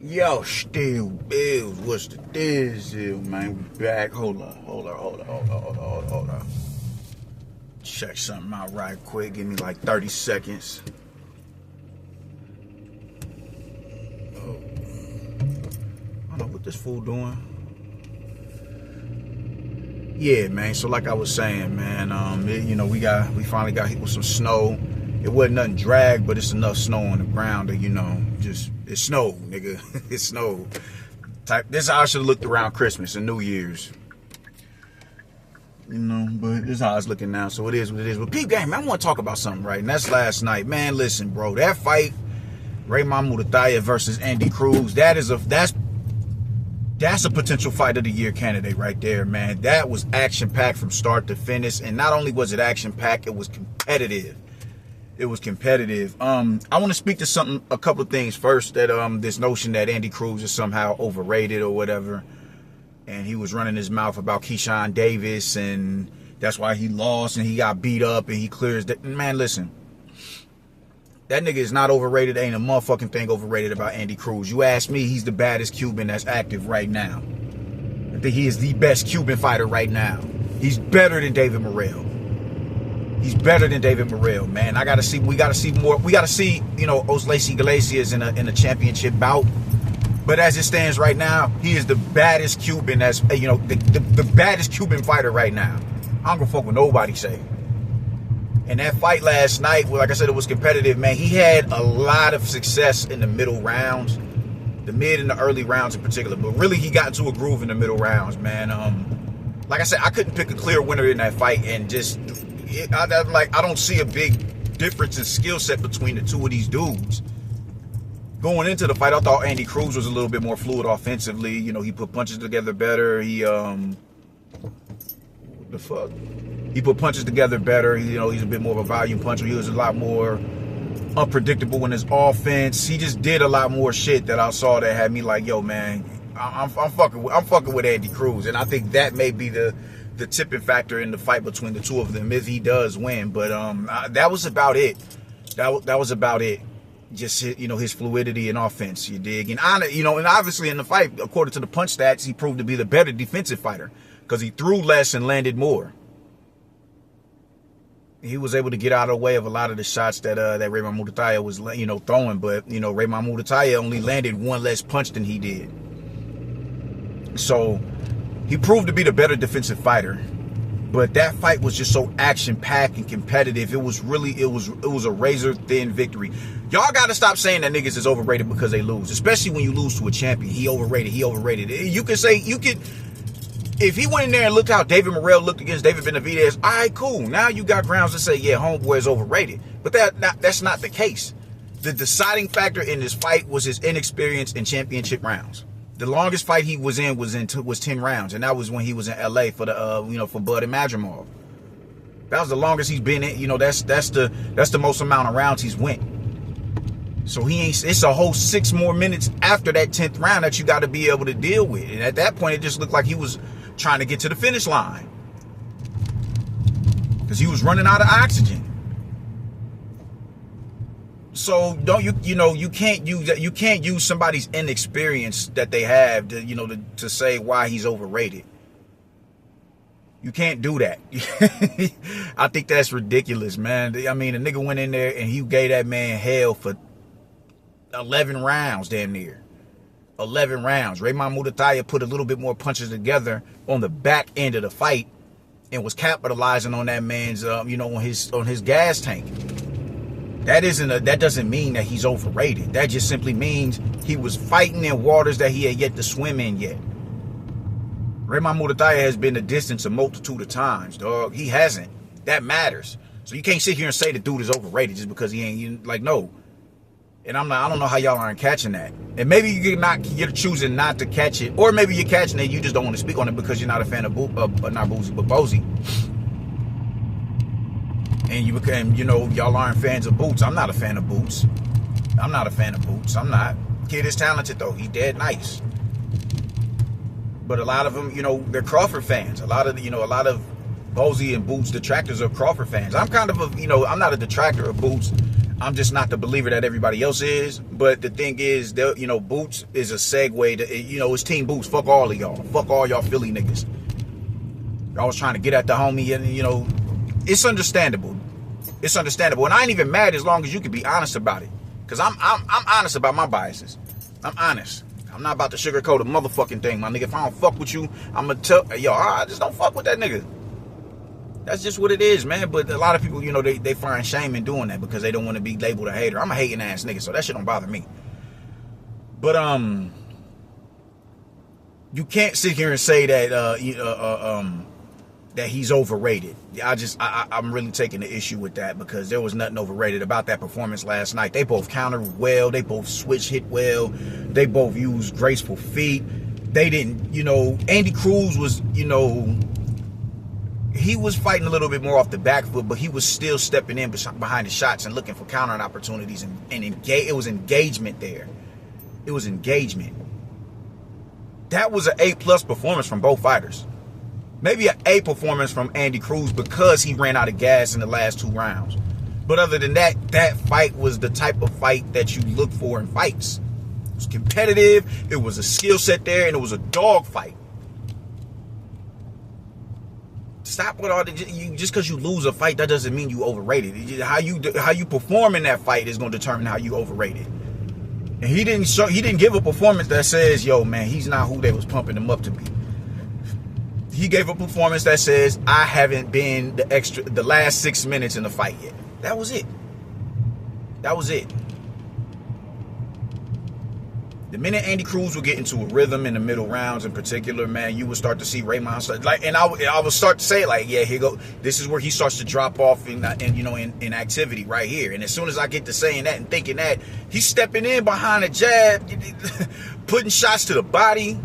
Yo, still bills. What's the deal, man? We back. Hold on. Check something out right quick. Give me like 30 seconds. Oh. I don't know what this fool doing. Yeah, man. So like I was saying, man, we finally got hit with some snow. It wasn't nothing drag, but it's enough snow on the ground that, it snowed, nigga. It snowed. This is how I should have looked around Christmas and New Year's. But this is how it's looking now. So it is what it is. But Pete Game, man, I want to talk about something, right? And that's last night. Man, listen, bro. That fight, Raymond Muratalla versus Andy Cruz, that's a potential fight of the year candidate right there, man. That was action-packed from start to finish. And not only was it action-packed, it was competitive. It was competitive. I want to speak to a couple of things first. That this notion that Andy Cruz is somehow overrated or whatever, and he was running his mouth about Keyshawn Davis, and that's why he lost and he got beat up and he clears that. Man, listen, that nigga is not overrated. Ain't a motherfucking thing overrated about Andy Cruz. You ask me, he's the baddest Cuban that's active right now. I think he is the best Cuban fighter right now. He's better than David Morrell. He's better than David Morrell, man. We gotta see more. We gotta see, Oslacey Glaciers in a championship bout. But as it stands right now, he is the baddest Cuban the baddest Cuban fighter right now. I don't give a fuck what nobody say. And that fight last night, well, like I said, it was competitive, man. He had a lot of success in the middle rounds, the mid and the early rounds in particular. But really, he got into a groove in the middle rounds, man. Like I said, I couldn't pick a clear winner in that fight, and I don't see a big difference in skill set between the two of these dudes. Going into the fight, I thought Andy Cruz was a little bit more fluid offensively. He put punches together better. He put punches together better. He's a bit more of a volume puncher. He was a lot more unpredictable in his offense. He just did a lot more shit that I saw that had me like, yo, man, I'm fucking with Andy Cruz, and I think that may be the tipping factor in the fight between the two of them if he does win. But that was about it. That was about it. Just his fluidity and offense, you dig? And and obviously in the fight, according to the punch stats, he proved to be the better defensive fighter because he threw less and landed more. He was able to get out of the way of a lot of the shots that Raymond Muratalla was throwing, but Raymond Muratalla only landed one less punch than he did. So he proved to be the better defensive fighter, but that fight was just so action-packed and competitive. It was a razor-thin victory. Y'all got to stop saying that niggas is overrated because they lose, especially when you lose to a champion. He overrated. If he went in there and looked how David Morrell looked against David Benavidez, all right, cool. Now you got grounds to say, yeah, homeboy is overrated. But that's not the case. The deciding factor in this fight was his inexperience in championship rounds. The longest fight he was in was 10 rounds, and that was when he was in LA for the for Bud and Madrimov. That was the longest he's been in. That's the most amount of rounds he's went. So it's a whole 6 more minutes after that 10th round that you got to be able to deal with. And at that point, it just looked like he was trying to get to the finish line because he was running out of oxygen. So you can't use somebody's inexperience that they have to say why he's overrated. You can't do that. I think that's ridiculous, man. I mean, a nigga went in there and he gave that man hell for 11 rounds, damn near 11 rounds. Raymond Muratalla put a little bit more punches together on the back end of the fight and was capitalizing on that man's on his gas tank. That doesn't mean that he's overrated. That just simply means he was fighting in waters that he had yet to swim in yet. Raymond Muratalla has been the distance a multitude of times, dog. He hasn't. That matters. So you can't sit here and say the dude is overrated just because he ain't no. And I don't know how y'all aren't catching that. And maybe you're choosing not to catch it, or maybe you're catching it. You just don't want to speak on it because you're not a fan of not Boozy, but Bozy. And y'all aren't fans of Boots. I'm not a fan of Boots. I'm not. Kid is talented though. He's dead nice. But a lot of them, they're Crawford fans. A lot of Bozy and Boots detractors are Crawford fans. I'm kind of I'm not a detractor of Boots. I'm just not the believer that everybody else is. But the thing is, you know, Boots is a segue to, you know, it's Team Boots. Fuck all of y'all. Fuck all y'all Philly niggas. I was trying to get at the homie, and, you know, it's understandable. It's understandable. And I ain't even mad as long as you can be honest about it. Because I'm honest about my biases. I'm honest. I'm not about to sugarcoat a motherfucking thing, my nigga. If I don't fuck with you, I'm going to tell, yo, I just don't fuck with that nigga. That's just what it is, man. But a lot of people, you know, they find shame in doing that because they don't want to be labeled a hater. I'm a hating ass nigga, so that shit don't bother me. But you can't sit here and say that that he's overrated. I'm really taking the issue with that because there was nothing overrated about that performance last night. They both countered well. They both switch hit well. They both used graceful feet. They didn't, you know, Andy Cruz was, you know, he was fighting a little bit more off the back foot, but he was still stepping in behind the shots and looking for countering opportunities, and it was engagement there. It was engagement. That was an A+ performance from both fighters. Maybe an A performance from Andy Cruz because he ran out of gas in the last 2 rounds. But other than that, that fight was the type of fight that you look for in fights. It was competitive, it was a skill set there, and it was a dog fight. Stop with all the, just because you lose a fight, that doesn't mean you overrated. How you perform in that fight is going to determine how you overrated. And he didn't give a performance that says, yo, man, he's not who they was pumping him up to be. He gave a performance that says, I haven't been the last 6 minutes in the fight yet. That was it. That was it. The minute Andy Cruz would get into a rhythm in the middle rounds in particular, man, you would start to see Raymond start, like, and I would start to say, like, yeah, here go. This is where he starts to drop off in activity right here. And as soon as I get to saying that and thinking that, he's stepping in behind a jab, putting shots to the body,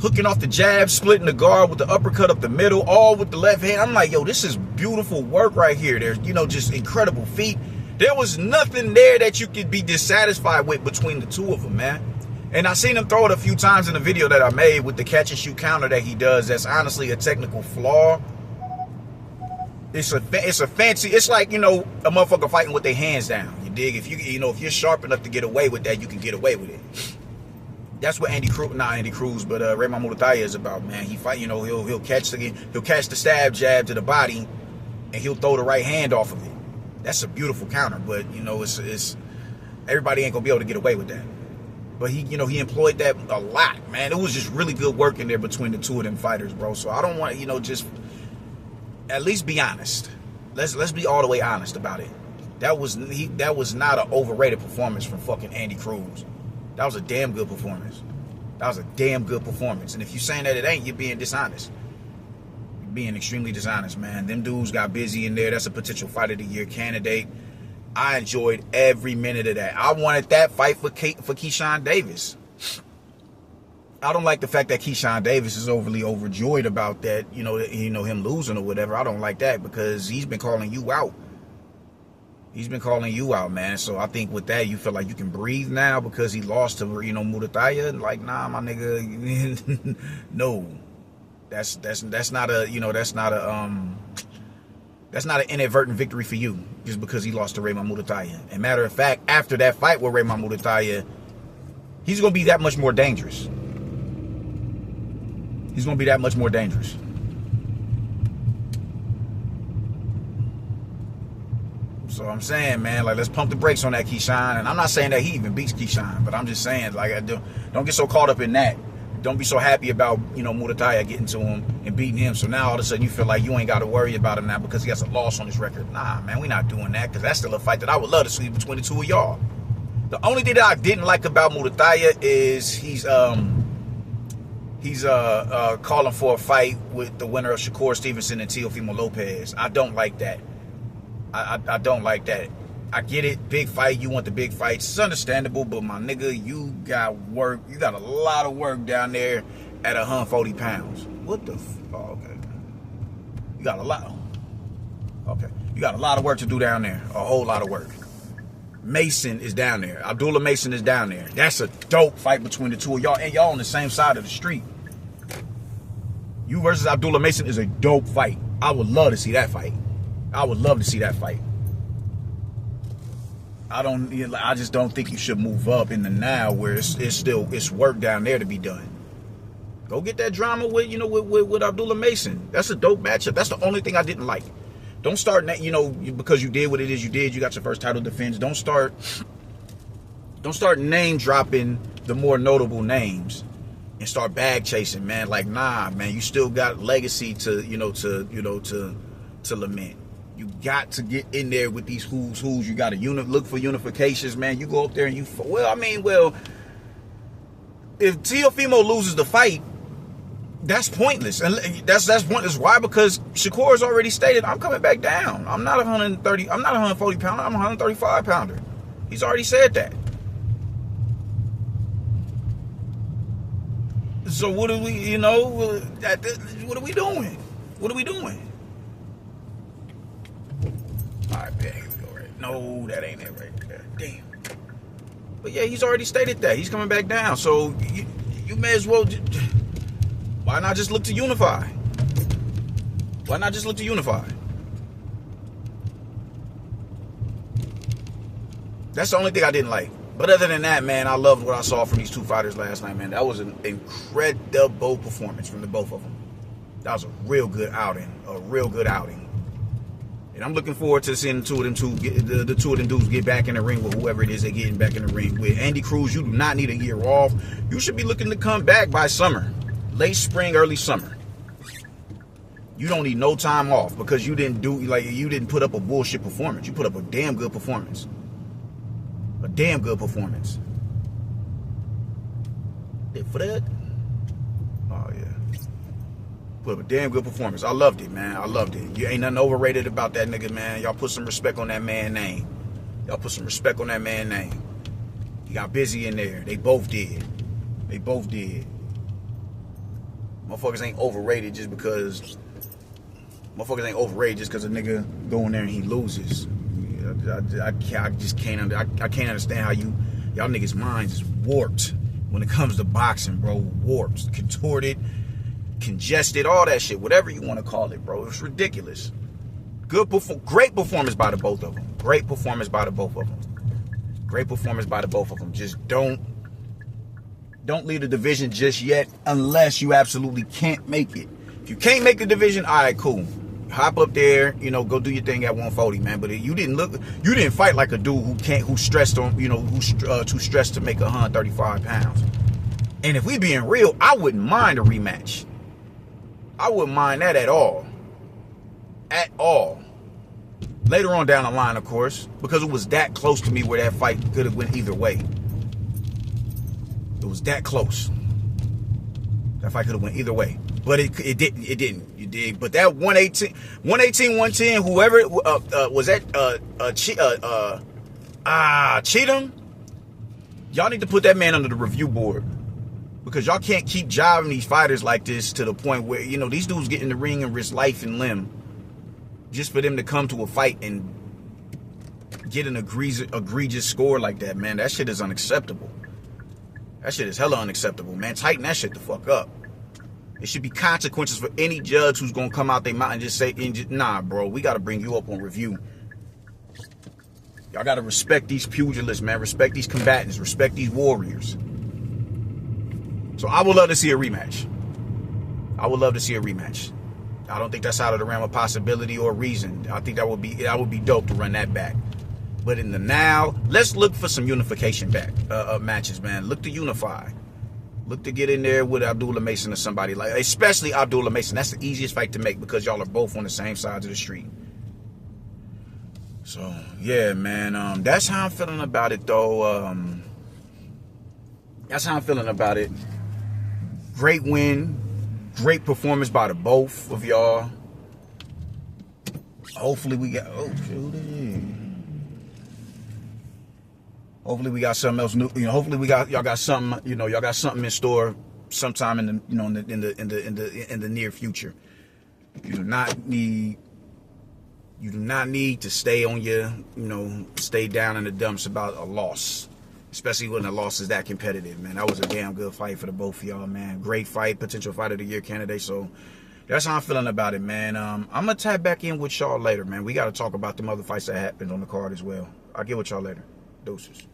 hooking off the jab, splitting the guard with the uppercut up the middle, all with the left hand. I'm like, yo, this is beautiful work right here. There's, you know, just incredible feet. There was nothing there that you could be dissatisfied with between the two of them, man. And I seen him throw it a few times in the video that I made with the catch and shoot counter that he does. That's honestly a technical flaw. It's a fancy, it's like, you know, a motherfucker fighting with their hands down. You dig? If if you're sharp enough to get away with that, you can get away with it. That's what Raymond Muratalla is about, man. He fight, you know, he'll catch the stab jab to the body, and he'll throw the right hand off of it. That's a beautiful counter, but you know, it's everybody ain't gonna be able to get away with that. But he employed that a lot, man. It was just really good work in there between the two of them fighters, bro. So I don't want, you know, just at least be honest. Let's be all the way honest about it. That was not an overrated performance from fucking Andy Cruz. That was a damn good performance. That was a damn good performance. And if you're saying that it ain't, you're being dishonest. You're being extremely dishonest, man. Them dudes got busy in there. That's a potential fight of the year candidate. I enjoyed every minute of that. I wanted that fight for Keyshawn Davis. I don't like the fact that Keyshawn Davis is overly overjoyed about that, you know, him losing or whatever. I don't like that because he's been calling you out. He's been calling you out, man. So I think with that, you feel like you can breathe now because he lost to, you know, Muratalla. Like, nah, my nigga, no. That's not a, you know, that's not an inadvertent victory for you just because he lost to Raymond Muratalla. And matter of fact, after that fight with Raymond Muratalla, he's going to be that much more dangerous. He's going to be that much more dangerous. So I'm saying, man, like, let's pump the brakes on that Keyshawn. And I'm not saying that he even beats Keyshawn, but I'm just saying, like, don't get so caught up in that. Don't be so happy about, you know, Muratalla getting to him and beating him. So now all of a sudden you feel like you ain't got to worry about him now because he has a loss on his record. Nah, man, we're not doing that because that's still a fight that I would love to see between the two of y'all. The only thing that I didn't like about Muratalla is he's calling for a fight with the winner of Shakur Stevenson and Teofimo Lopez. I don't like that. I don't like that. I get it, big fight, you want the big fights. It's understandable, but my nigga, you got work. You got a lot of work down there at 140 pounds. What the oh, okay. You got a lot. Okay. You got a lot of work to do down there. A whole lot of work. Mason is down there. Abdullah Mason is down there. That's a dope fight between the two of y'all. And y'all on the same side of the street. You versus Abdullah Mason is a dope fight. I would love to see that fight. I would love to see that fight. I just don't think you should move up in the now where it's work down there to be done. Go get that drama with Abdullah Mason. That's a dope matchup. That's the only thing I didn't like. Don't start, because you did what it is you did. You got your first title defense. Don't start name dropping the more notable names and start bag chasing, man. Like, nah, man. You still got legacy to lament. You got to get in there with these who's. You got to look for unifications, man. You go up there and if Teofimo loses the fight, that's pointless. And that's pointless. Why? Because Shakur's already stated, I'm coming back down. I'm not 130. I'm not 140 pounder. I'm a 135 pounder. He's already said that. So what are we? What are we doing? What are we doing? All right, man, here we go. Right? No, that ain't it right there. Damn. But yeah, he's already stated that he's coming back down. So you may as well. Why not just look to unify? Why not just look to unify? That's the only thing I didn't like. But other than that, man, I loved what I saw from these two fighters last night, man. That was an incredible performance from the both of them. That was a real good outing. And I'm looking forward to seeing the two of them dudes get back in the ring with whoever it is they're getting back in the ring with. Andy Cruz, you do not need a year off. You should be looking to come back by summer. Late spring, early summer. You don't need no time off because you didn't put up a bullshit performance. You put up a damn good performance. A damn good performance. For that? Oh yeah. Put up a damn good performance. I loved it, man. I loved it. You ain't nothing overrated about that nigga, man. Y'all put some respect on that man's name. He got busy in there. They both did. Motherfuckers ain't overrated just because a nigga go in there and he loses. I just can't understand how y'all niggas' minds is warped when it comes to boxing, bro. Warped, contorted, congested, all that shit, whatever you want to call it, bro. It's ridiculous. Great performance by the both of them. Just don't leave the division just yet unless you absolutely can't make it. If you can't make the division, all right, cool. Hop up there, go do your thing at 140, man. But you didn't fight like a dude who's stressed too stressed to make 135 pounds. And if we being real, I wouldn't mind a rematch. I wouldn't mind that at all. Later on down the line, of course, because it was that close to me where that fight could have went either way. It was that close. That fight could have went either way. But it didn't. You dig? But that 118, 110, whoever was that Cheatham, y'all need to put that man under the review board. Because y'all can't keep jiving these fighters like this to the point where, these dudes get in the ring and risk life and limb just for them to come to a fight and get an egregious score like that, man. That shit is unacceptable. That shit is hella unacceptable, man. Tighten that shit the fuck up. There should be consequences for any judge who's gonna come out their mouth and just say, nah, bro, we gotta bring you up on review. Y'all gotta respect these pugilists, man. Respect these combatants. Respect these warriors. So I would love to see a rematch. I don't think that's out of the realm of possibility or reason. I think that would be dope to run that back. But in the now, let's look for some unification matches, man. Look to unify. Look to get in there with Abdullah Mason or somebody especially Abdullah Mason. That's the easiest fight to make because y'all are both on the same sides of the street. So yeah, man. That's how I'm feeling about it, though. Great win, great performance by the both of y'all. Hopefully we got Hopefully we got something else new. Hopefully y'all got something. Y'all got something in store sometime in the near future. You do not need to stay on stay down in the dumps about a loss, especially when the loss is that competitive, man. That was a damn good fight for the both of y'all, man. Great fight, potential fight of the year candidate. So That's how I'm feeling about it, man. I'm gonna tap back in with y'all later, man. We gotta talk about them other fights that happened on the card as well. I'll get with y'all later. Deuces.